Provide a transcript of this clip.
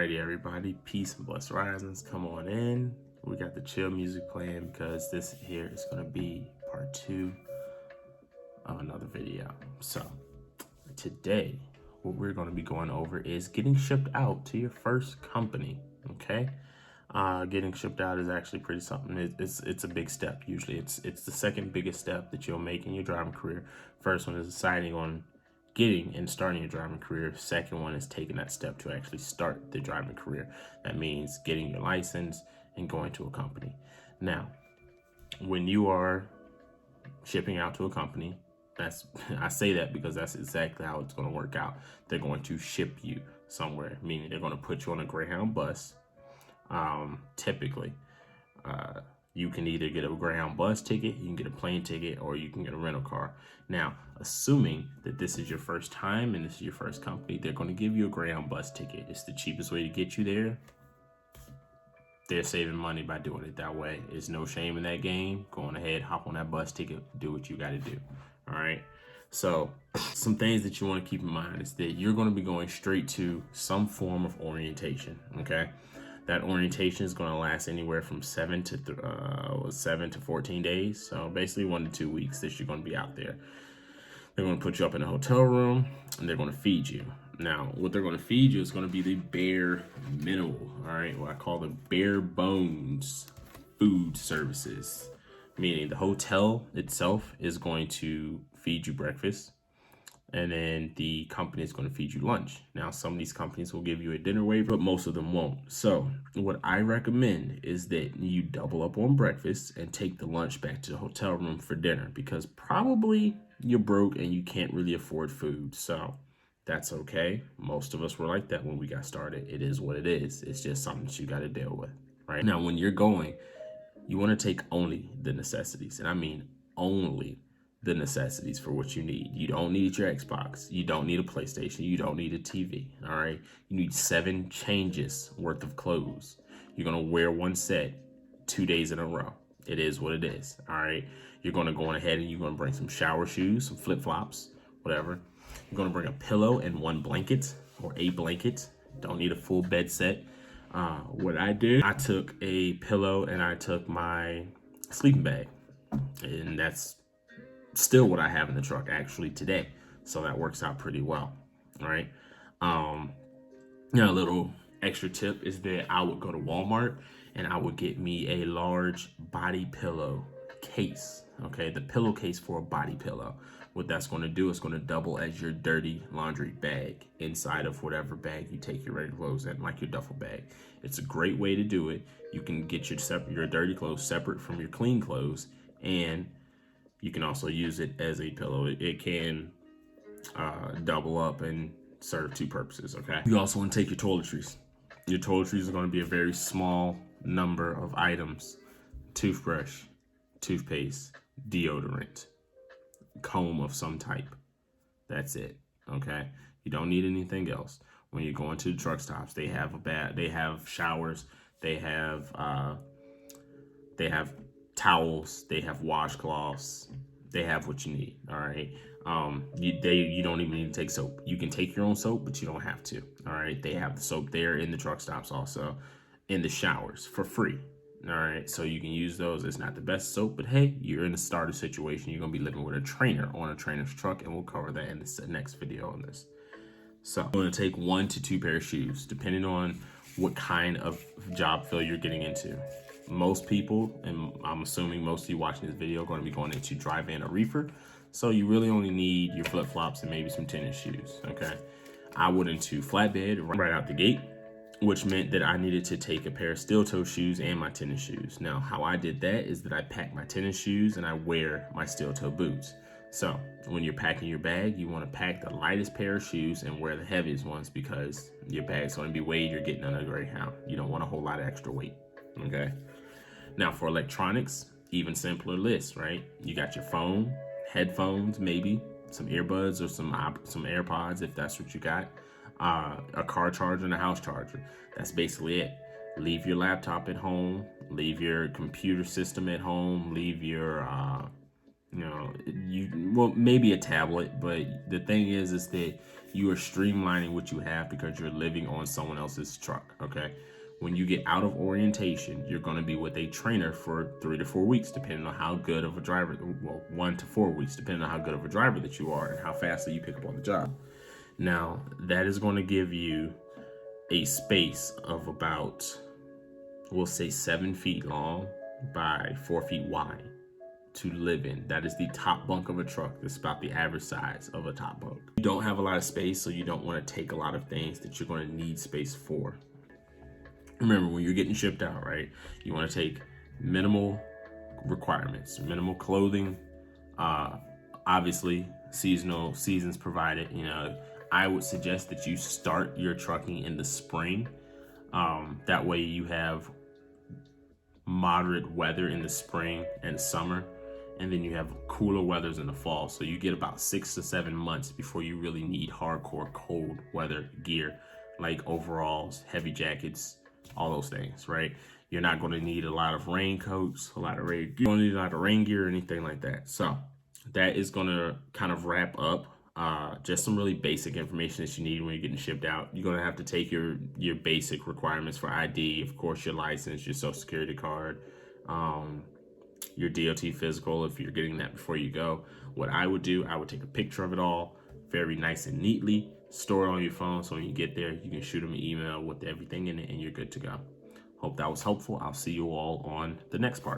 Alrighty, everybody, peace and blessed risings. Come on in. We got the chill music playing because this here is going to be part 2 of another video. So today, what we're going to be going over is getting shipped out to your first company. Okay, getting shipped out is actually pretty something. It's a big step. Usually, it's the second biggest step that you'll make in your driving career. First one is deciding on getting and starting your driving career. Second one is taking that step to actually start the driving career. That means getting your license and going to a company. Now, when you are shipping out to a company, I say that because that's exactly how it's going to work out. They're going to ship you somewhere, meaning they're going to put you on a Greyhound bus. Typically, you can either get a Greyhound bus ticket, you can get a plane ticket, or you can get a rental car. Now, assuming that this is your first time and this is your first company, they're going to give you a Greyhound bus ticket. It's the cheapest way to get you there. They're saving money by doing it that way. There's no shame in that game. Go on ahead, hop on that bus ticket, do what you got to do. All right. So some things that you want to keep in mind is that you're going to be going straight to some form of orientation. Okay. That orientation is going to last anywhere from 7 to 14 days. So basically 1 to 2 weeks that you're going to be out there. They're going to put you up in a hotel room and they're going to feed you. Now, what they're going to feed you is going to be the bare minimum. All right. What I call the bare bones food services, meaning the hotel itself is going to feed you breakfast. And then the company is going to feed you lunch. Now, some of these companies will give you a dinner waiver, but most of them won't. So what I recommend is that you double up on breakfast and take the lunch back to the hotel room for dinner, because probably you're broke and you can't really afford food. So that's okay. Most of us were like that when we got started. It is what it is. It's just something that you got to deal with, right? Now, when you're going, you want to take only the necessities. And I mean only the necessities for what you need. You don't need your Xbox. You don't need a PlayStation. You don't need a TV. All right. You need 7 changes worth of clothes. You're going to wear one set 2 days in a row. It is what it is. All right. You're going to go on ahead and you're going to bring some shower shoes, some flip flops, whatever. You're going to bring a pillow and 1 blanket or a blanket. Don't need a full bed set. What I did, I took a pillow and I took my sleeping bag, and that's still what I have in the truck actually today. So that works out pretty well. All right. A little extra tip is that I would go to Walmart and I would get me a large body pillow case. Okay. The pillowcase for a body pillow. What that's going to do is going to double as your dirty laundry bag inside of whatever bag you take your regular clothes in, like your duffel bag. It's a great way to do it. You can get your dirty clothes separate from your clean clothes, and you can also use it as a pillow. It can double up and serve 2 purposes, okay? You also want to take your toiletries. Your toiletries are going to be a very small number of items. Toothbrush, toothpaste, deodorant, comb of some type. That's it, okay? You don't need anything else. When you're going to the truck stops, they have they have showers, they have towels, they have washcloths, they have what you need. All right. You don't even need to take soap. You can take your own soap, but you don't have to. All right. They have the soap there in the truck stops, also in the showers for free. All right. So you can use those. It's not the best soap, but hey, you're in a starter situation. You're going to be living with a trainer on a trainer's truck, and we'll cover that in the next video on this. So I'm going to take 1 to 2 pair of shoes, depending on what kind of job fill you're getting into. Most people, and I'm assuming most of you watching this video, are going to be going into dry van or reefer. So you really only need your flip flops and maybe some tennis shoes. Okay. I went into flatbed right out the gate, which meant that I needed to take a pair of steel toe shoes and my tennis shoes. Now, how I did that is that I pack my tennis shoes and I wear my steel toe boots. So when you're packing your bag, you want to pack the lightest pair of shoes and wear the heaviest ones, because your bag's going to be weighed. You're getting on a Greyhound. You don't want a whole lot of extra weight. Okay. Now for electronics, even simpler list, right? You got your phone, headphones, maybe some earbuds or some AirPods if that's what you got, a car charger and a house charger. That's basically it. Leave your laptop at home, leave your computer system at home, leave your maybe a tablet, but the thing is that you are streamlining what you have because you're living on someone else's truck, okay? When you get out of orientation, you're going to be with a trainer for 3 to 4 weeks, depending on how good of a driver, well, 1 to 4 weeks, depending on how good of a driver that you are and how fast that you pick up on the job. Now, that is going to give you a space of about, we'll say 7 feet long by 4 feet wide to live in. That is the top bunk of a truck. That's about the average size of a top bunk. You don't have a lot of space, so you don't want to take a lot of things that you're going to need space for. Remember, when you're getting shipped out, right, you want to take minimal requirements, minimal clothing, obviously seasons provided. You know, I would suggest that you start your trucking in the spring. That way you have moderate weather in the spring and summer, and then you have cooler weathers in the fall. So you get about 6 to 7 months before you really need hardcore cold weather gear, like overalls, heavy jackets, all those things, right? You're not going to need a lot of raincoats, a lot of rain gear. You don't need a lot of rain gear or anything like that. So that is going to kind of wrap up just some really basic information that you need when you're getting shipped out. You're going to have to take your basic requirements for ID, of course, your license, your social security card, your DOT physical if you're getting that before you go. What I would do, I would take a picture of it all very nice and neatly, store it on your phone, so when you get there, you can shoot them an email with everything in it and you're good to go. Hope that was helpful. I'll see you all on the next part.